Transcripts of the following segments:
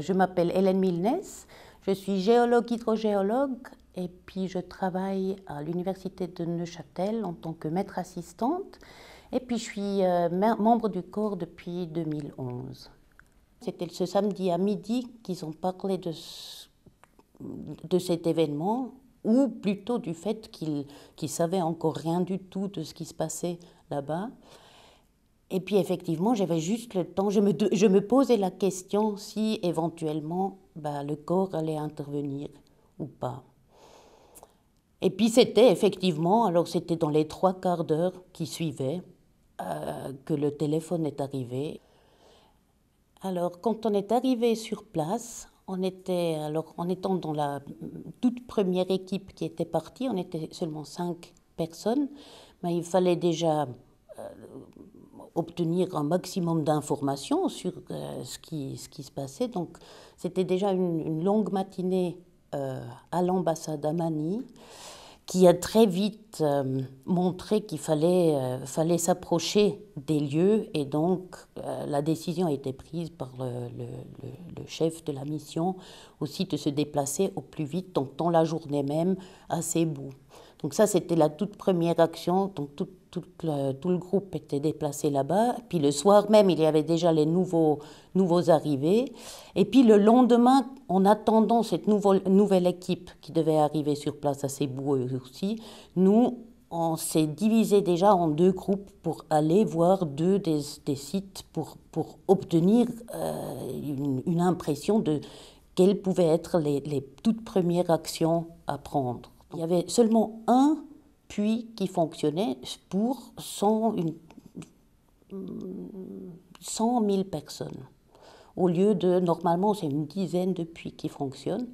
Je m'appelle Hélène Milnes, je suis géologue hydrogéologue et puis je travaille à l'université de Neuchâtel en tant que maître assistante et puis je suis membre du corps depuis 2011. C'était ce samedi à midi qu'ils ont parlé de cet événement, ou plutôt du fait qu'ils ne savaient encore rien du tout de ce qui se passait là-bas. Et puis effectivement, j'avais juste le temps, je me posais la question si éventuellement le corps allait intervenir ou pas. Et puis c'était effectivement, alors c'était dans les 3/4 d'heure qui suivaient que le téléphone est arrivé. Alors quand on est arrivé sur place, en étant dans la toute première équipe qui était partie, on était seulement 5 personnes, mais il fallait déjà obtenir un maximum d'informations sur ce qui se passait. Donc c'était déjà une longue matinée à l'ambassade à Manille, qui a très vite montré qu'il fallait s'approcher des lieux, et donc la décision a été prise par le chef de la mission aussi de se déplacer au plus vite, donc dans la journée même à Cebu. Donc ça, c'était la toute première action, donc tout le groupe était déplacé là-bas. Puis le soir même, il y avait déjà les nouveaux arrivés. Et puis le lendemain, en attendant cette nouvelle équipe qui devait arriver sur place à Cebu aussi, nous, on s'est divisé déjà en 2 groupes pour aller voir 2 des sites pour obtenir une impression de quelles pouvaient être les toutes premières actions à prendre. Il y avait seulement un puits qui fonctionnait pour 100 000 personnes. Au lieu de, normalement, c'est une dizaine de puits qui fonctionnent.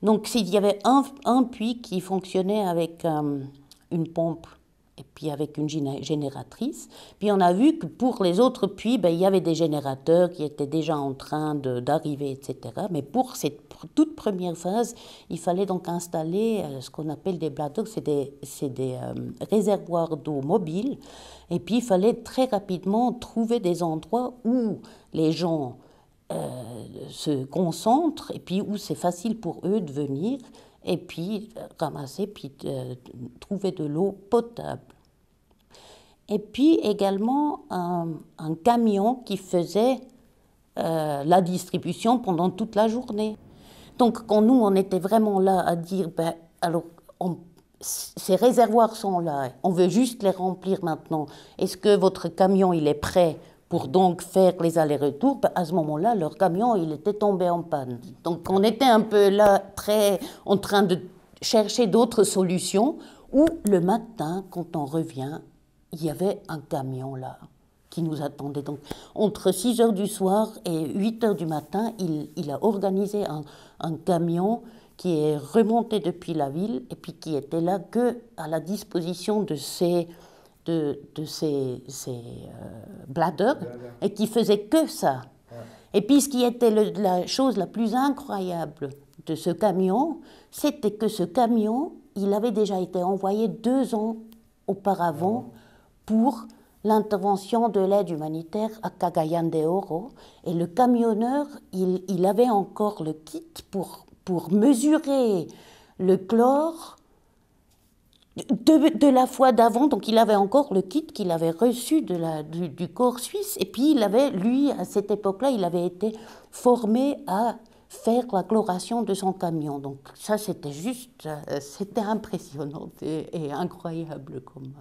Donc, il y avait un puits qui fonctionnait avec une pompe et puis avec une génératrice. Puis on a vu que pour les autres puits, il y avait des générateurs qui étaient déjà en train d'arriver, etc. Mais pour cette toute première phase, il fallait donc installer ce qu'on appelle des bladders, c'est des réservoirs d'eau mobiles. Et puis il fallait très rapidement trouver des endroits où les gens se concentrent et puis où c'est facile pour eux de venir et puis ramasser, puis trouver de l'eau potable. Et puis également un camion qui faisait la distribution pendant toute la journée. Donc quand nous, on était vraiment là à dire, alors ces réservoirs sont là, on veut juste les remplir maintenant. Est-ce que votre camion, il est prêt pour donc faire les allers-retours? À ce moment-là, leur camion, il était tombé en panne. Donc on était un peu là, très en train de chercher d'autres solutions, ou le matin, quand on revient, il y avait un camion là qui nous attendait. Donc entre 6 heures du soir et 8 heures du matin, il a organisé un camion qui est remonté depuis la ville et puis qui était là que à la disposition de ces bladders et qui faisait que ça. Et puis ce qui était la chose la plus incroyable de ce camion, c'était que ce camion, il avait déjà été envoyé 2 ans auparavant pour l'intervention de l'aide humanitaire à Cagayan de Oro. Et le camionneur, il avait encore le kit pour mesurer le chlore de la fois d'avant. Donc il avait encore le kit qu'il avait reçu du corps suisse. Et puis lui, à cette époque-là, il avait été formé à faire la chloration de son camion. Donc ça, c'était impressionnant et incroyable comme...